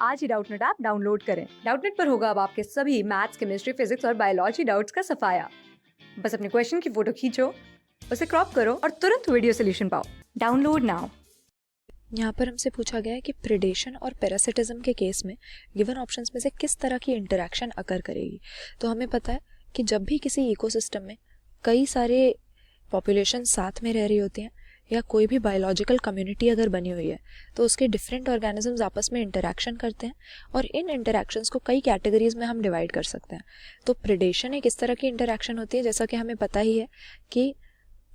आज ही Doubtnut app download करें। Doubtnut पर होगा अब आपके सभी मैथ्स, केमिस्ट्री, फिजिक्स और बायोलॉजी डाउट्स का सफाया। बस अपने क्वेश्चन की फोटो खींचो, उसे क्रॉप करो और तुरंत वीडियो सोल्यूशन पाओ। Download now. यहाँ पर हमसे पूछा गया है कि प्रेडेशन और पैरासिटिज्म के केस में गिवन ऑप्शंस में से किस तरह की इंटरैक्शन अकर करेगी। तो हमें पता है कि जब भी किसी इकोसिस्टम में कई सारे पॉपुलेशन साथ में रह रही होती हैं या कोई भी बायोलॉजिकल कम्युनिटी अगर बनी हुई है तो उसके डिफरेंट ऑर्गेनिजम्स आपस में इंटरैक्शन करते हैं और इन इंटरैक्शंस को कई कैटेगरीज में हम डिवाइड कर सकते हैं। तो प्रेडेशन एक इस तरह की इंटरैक्शन होती है, जैसा कि हमें पता ही है कि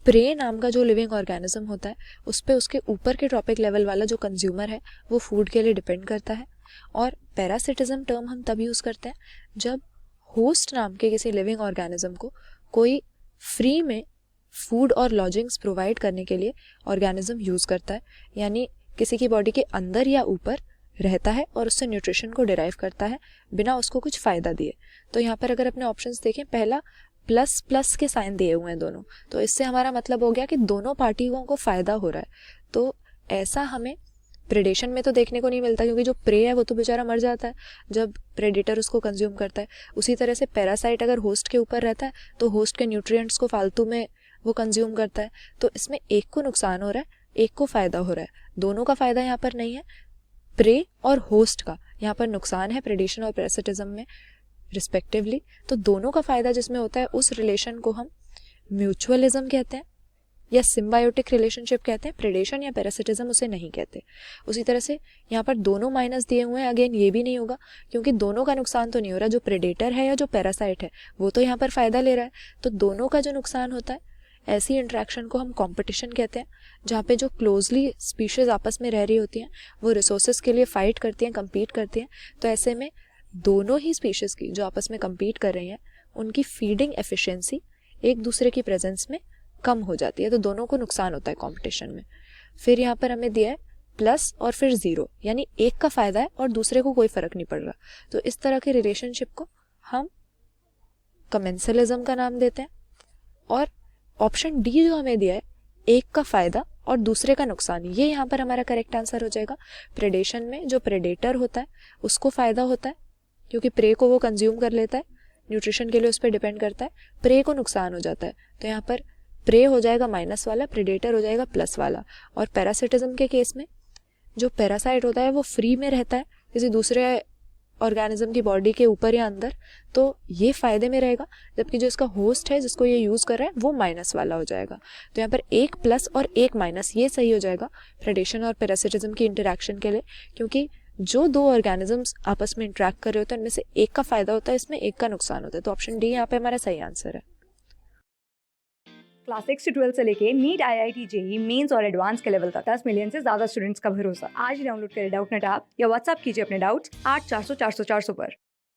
प्रे नाम का जो लिविंग ऑर्गेनिज्म होता है उस पर उसके ऊपर के ट्रॉपिक लेवल वाला जो कंज्यूमर है वो फूड के लिए डिपेंड करता है। और पैरासिटिज्म टर्म हम तब यूज़ करते हैं जब होस्ट नाम के किसी लिविंग ऑर्गेनिज्म को कोई फ्री में फूड और लॉजिंग्स प्रोवाइड करने के लिए ऑर्गेनिज्म यूज़ करता है, यानी किसी की बॉडी के अंदर या ऊपर रहता है और उससे न्यूट्रिशन को डिराइव करता है बिना उसको कुछ फ़ायदा दिए। तो यहाँ पर अगर अपने ऑप्शंस देखें, पहला प्लस प्लस के साइन दिए हुए हैं दोनों, तो इससे हमारा मतलब हो गया कि दोनों पार्टियों को फ़ायदा हो रहा है। तो ऐसा हमें प्रेडेशन में तो देखने को नहीं मिलता, क्योंकि जो प्रे है वो तो बेचारा मर जाता है जब प्रेडिटर उसको कंज्यूम करता है। उसी तरह से पैरासाइट अगर होस्ट के ऊपर रहता है तो होस्ट के न्यूट्रिएंट्स को फालतू में वो कंज्यूम करता है। तो इसमें एक को नुकसान हो रहा है, एक को फ़ायदा हो रहा है। दोनों का फ़ायदा यहाँ पर नहीं है, प्रे और होस्ट का यहाँ पर नुकसान है प्रेडेशन और पैरासिटिज्म में रिस्पेक्टिवली। तो दोनों का फ़ायदा जिसमें होता है उस रिलेशन को हम म्यूचुअलिज्म कहते हैं या सिम्बायोटिक रिलेशनशिप कहते हैं। प्रेडेशन या पैरासिटिज्म उसे नहीं कहते। उसी तरह से यहाँ पर दोनों माइनस दिए हुए हैं, अगेन ये भी नहीं होगा क्योंकि दोनों का नुकसान तो नहीं हो रहा। जो प्रेडेटर है या जो पैरासाइट है वो तो यहाँ पर फ़ायदा ले रहा है। तो दोनों का जो नुकसान होता है, ऐसी इंट्रैक्शन को हम कंपटीशन कहते हैं, जहाँ पे जो क्लोजली स्पीशीज़ आपस में रह रही होती हैं वो रिसोर्सेज के लिए फ़ाइट करती हैं, कम्पीट करती हैं। तो ऐसे में दोनों ही स्पीशीज़ की जो आपस में कम्पीट कर रही हैं उनकी फीडिंग एफिशिएंसी एक दूसरे की प्रेजेंस में कम हो जाती है। तो दोनों को नुकसान होता है कंपटीशन में। फिर यहाँ पर हमें दिया है प्लस और फिर ज़ीरो, यानी एक का फ़ायदा है और दूसरे को कोई फ़र्क नहीं पड़ रहा। तो इस तरह के रिलेशनशिप को हम कमेंसलिज्म का नाम देते हैं। और ऑप्शन डी जो हमें दिया है, एक का फ़ायदा और दूसरे का नुकसान, ये यहाँ पर हमारा करेक्ट आंसर हो जाएगा। प्रेडेशन में जो प्रेडेटर होता है उसको फ़ायदा होता है क्योंकि प्रे को वो कंज्यूम कर लेता है, न्यूट्रिशन के लिए उस पर डिपेंड करता है। प्रे को नुकसान हो जाता है, तो यहाँ पर प्रे हो जाएगा माइनस वाला, प्रेडेटर हो जाएगा प्लस वाला। और पैरासिटिज्म के केस में जो पैरासाइट होता है वो फ्री में रहता है किसी दूसरे ऑर्गेनिज्म की बॉडी के ऊपर या अंदर, तो ये फ़ायदे में रहेगा, जबकि जो इसका होस्ट है जिसको ये यूज़ कर रहा है वो माइनस वाला हो जाएगा। तो यहाँ पर एक प्लस और एक माइनस ये सही हो जाएगा प्रेडेशन और पैरासिटिज्म की इंटरैक्शन के लिए, क्योंकि जो दो ऑर्गेनिजम्स आपस में इंटरैक्ट कर रहे होते हैं उनमें से एक का फ़ायदा होता है, इसमें एक का नुकसान होता है। तो ऑप्शन डी यहाँ पे हमारा सही आंसर है। क्लास 6 से 12 से लेके नीट, IIT, JEE मेंस और एडवांस के लेवल तक 10 मिलियन से ज्यादा स्टूडेंट्स का भरोसा। आज ही डाउनलोड करें डाउटनेट ऐप या व्हाट्सएप कीजिए अपने डाउट्स 8400 400 400 पर।